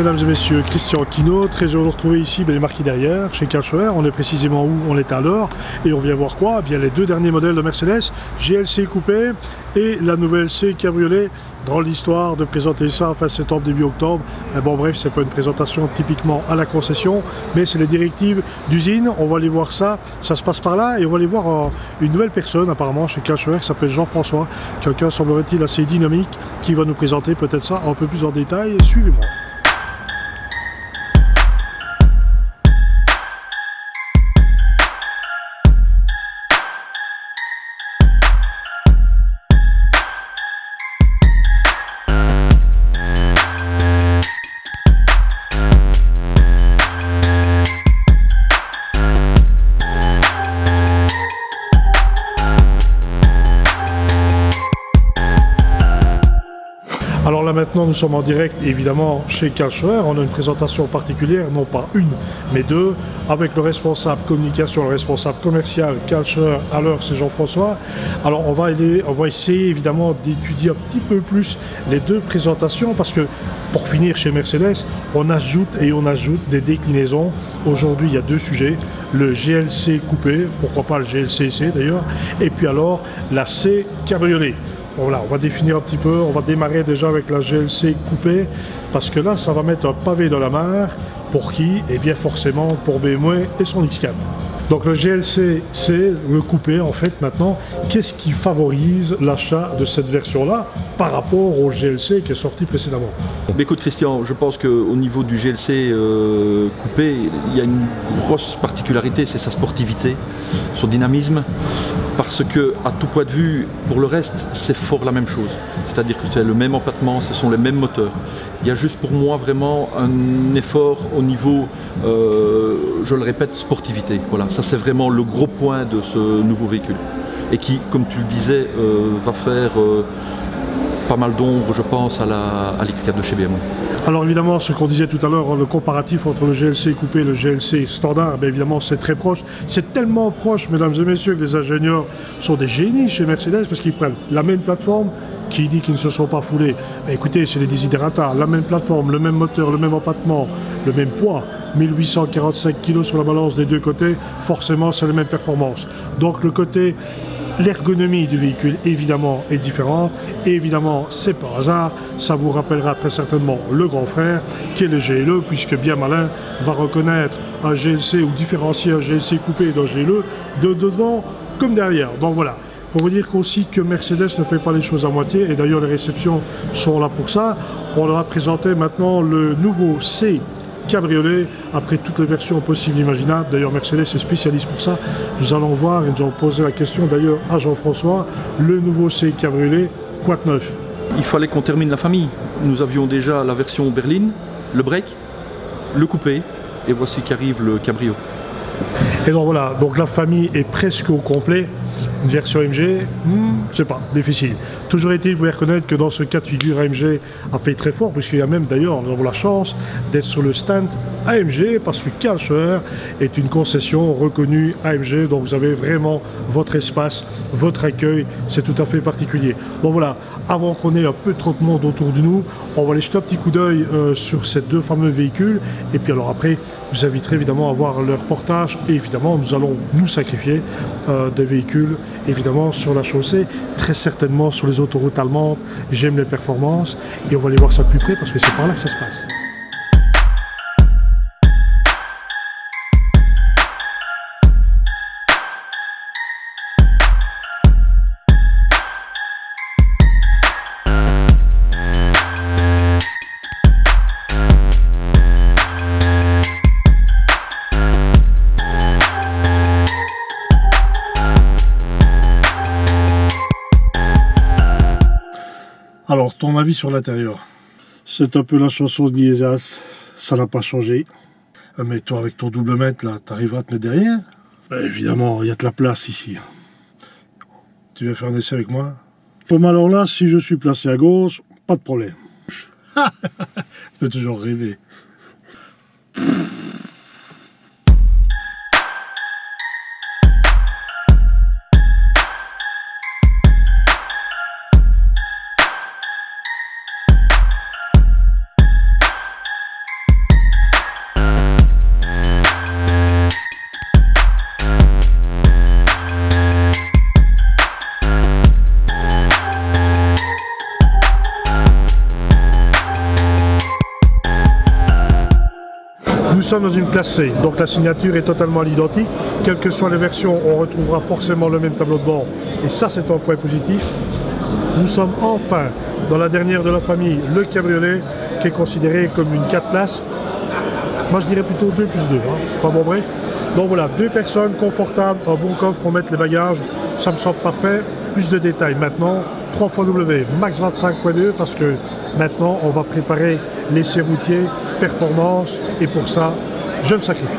mesdames et messieurs, Christian Quinault, très heureux de vous retrouver ici, les marquis derrière, chez Karcher. On est précisément où on est à l'heure et on vient voir quoi? Bien les deux derniers modèles de Mercedes, GLC coupé et la nouvelle C cabriolet. Drôle d'histoire de présenter ça fin septembre, début octobre. Mais bon bref, c'est pas une présentation typiquement à la concession, mais c'est les directives d'usine. On va aller voir ça, ça se passe par là et on va aller voir une nouvelle personne apparemment chez Karcher qui s'appelle Jean-François, quelqu'un semblerait-il assez dynamique qui va nous présenter peut-être ça un peu plus en détail. Suivez-moi. Alors là maintenant nous sommes en direct évidemment chez Karcher, on a une présentation particulière, non pas une mais deux, avec le responsable communication, le responsable commercial Karcher, à l'heure c'est Jean-François. Alors on va essayer évidemment d'étudier un petit peu plus les deux présentations parce que pour finir chez Mercedes, on ajoute des déclinaisons. Aujourd'hui il y a deux sujets, le GLC coupé, pourquoi pas le GLC-C d'ailleurs, et puis alors la C cabriolet. Voilà, on va définir un petit peu, on va démarrer déjà avec la GLC coupée, parce que là, ça va mettre un pavé dans la mare. Pour qui? Eh bien forcément pour BMW et son X4. Donc le GLC, c'est le coupé en fait maintenant. Qu'est-ce qui favorise l'achat de cette version-là par rapport au GLC qui est sorti précédemment? Écoute Christian, je pense qu'au niveau du GLC coupé, il y a une grosse particularité, c'est sa sportivité, son dynamisme. Parce que, à tout point de vue, pour le reste, c'est fort la même chose. C'est-à-dire que c'est le même empattement, ce sont les mêmes moteurs. Il y a juste pour moi vraiment un effort au niveau, je le répète, sportivité. Voilà, ça c'est vraiment le gros point de ce nouveau véhicule. Et qui, comme tu le disais, va faire pas mal d'ombre, je pense, à l'X4 de chez BMW. Alors évidemment, ce qu'on disait tout à l'heure, le comparatif entre le GLC coupé et le GLC standard, bien évidemment c'est très proche. C'est tellement proche, mesdames et messieurs, que les ingénieurs sont des génies chez Mercedes parce qu'ils prennent la même plateforme. Qui dit qu'ils ne se sont pas foulés? Ben, écoutez, c'est les desiderata, la même plateforme, le même moteur, le même empattement, le même poids, 1845 kg sur la balance des deux côtés, forcément c'est les mêmes performances. Donc le côté l'ergonomie du véhicule, évidemment, est différente. Et évidemment, c'est pas hasard. Ça vous rappellera très certainement le grand frère, qui est le GLE, puisque bien malin va reconnaître un GLC ou différencier un GLC coupé d'un GLE de devant comme derrière. Donc voilà. Pour vous dire aussi que Mercedes ne fait pas les choses à moitié. Et d'ailleurs, les réceptions sont là pour ça. On leur a présenté maintenant le nouveau C cabriolet, après toutes les versions possibles et imaginables. D'ailleurs Mercedes est spécialiste pour ça. Nous allons voir, et nous allons poser la question d'ailleurs à Jean-François, le nouveau C cabriolet, quoi de neuf? Il fallait qu'on termine la famille. Nous avions déjà la version berline, le break, le coupé, et voici qu'arrive le cabrio. Et donc voilà, donc la famille est presque au complet. Une version AMG, je sais pas, difficile. Toujours est-il, vous pouvez reconnaître que dans ce cas de figure, AMG a fait très fort, puisqu'il y a même d'ailleurs, nous avons la chance d'être sur le stand AMG, parce que Karcher est une concession reconnue AMG, donc vous avez vraiment votre espace, votre accueil, c'est tout à fait particulier. Donc voilà, avant qu'on ait un peu trop de monde autour de nous, on va aller jeter un petit coup d'œil sur ces deux fameux véhicules, et puis alors après, je vous inviterai évidemment à voir leur reportage, et évidemment, nous allons nous sacrifier des véhicules évidemment sur la chaussée, très certainement sur les autoroutes allemandes. J'aime les performances et on va aller voir ça de plus près parce que c'est par là que ça se passe. Alors, ton avis sur l'intérieur? C'est un peu la chanson de Liesas, ça n'a pas changé. Mais toi, avec ton double mètre, là, t'arriveras à te mettre derrière? Évidemment, il y a de la place ici. Tu veux faire un essai avec moi? Comme alors là, si je suis placé à gauche, pas de problème. Je peux toujours rêver. sommes dans une classe C, donc la signature est totalement à l'identique. Quelles que soient les versions, on retrouvera forcément le même tableau de bord. Et ça, c'est un point positif. Nous sommes enfin dans la dernière de la famille, le cabriolet, qui est considéré comme une 4 places. Moi, je dirais plutôt 2 plus 2. Enfin bon, bref. Donc voilà, 2 personnes, confortables, un bon coffre pour mettre les bagages. Ça me semble parfait. Plus de détails maintenant. 3xW, max 25.2, parce que maintenant, on va préparer l'essai routier, performance. Et pour ça, je me sacrifie.